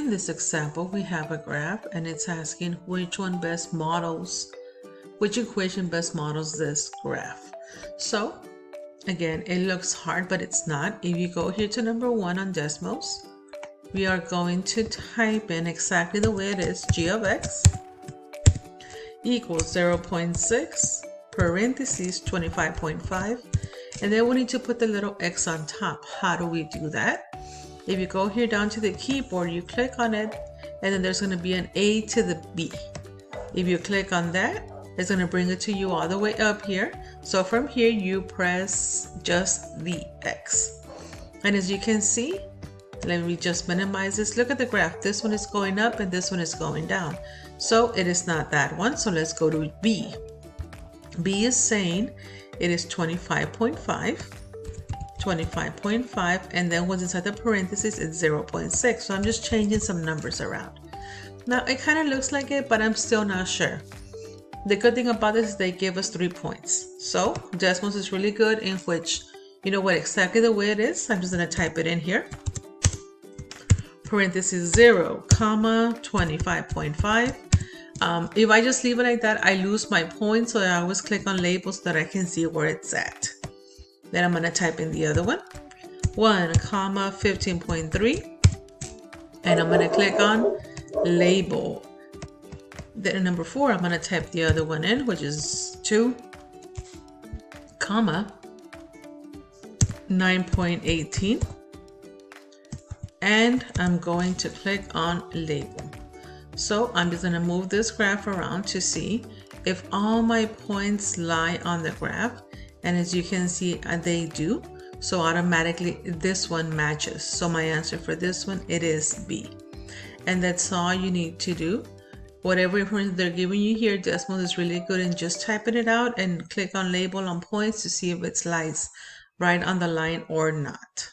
In this example, we have a graph and it's asking which equation best models this graph. So again, it looks hard, but it's not. If you go here to number 1 on Desmos, we are going to type in exactly the way it is, g of x equals 0.6 parentheses 25.5, and then we need to put the little x on top. How do we do that? If you go here down to the keyboard, you click on it, and then there's going to be an A to the B. If you click on that, it's going to bring it to you all the way up here. So from here, you press just the X. And as you can see, let me just minimize this. Look at the graph. This one is going up and this one is going down. So it is not that one. So let's go to B. B is saying it is 25.5, and then what's inside the parentheses is 0.6. So I'm just changing some numbers around. Now it kind of looks like it, but I'm still not sure. The good thing about this is they give us 3 points. So Desmos is really good in which, you know what, exactly the way it is. I'm just going to type it in here. Parentheses 0, comma, 25.5. If I just leave it like that, I lose my points. So I always click on labels so that I can see where it's at. Then I'm going to type in the other one, 1, comma, 15.3. And I'm going to click on label. Then number 4, I'm going to type the other one in, which is 2, comma, 9.18. And I'm going to click on label. So I'm just going to move this graph around to see if all my points lie on the graph. And as you can see, they do. So automatically this one matches. So my answer for this one, it is B. And that's all you need to do. Whatever information they're giving you here, Desmos is really good in just typing it out and click on label on points to see if it lies right on the line or not.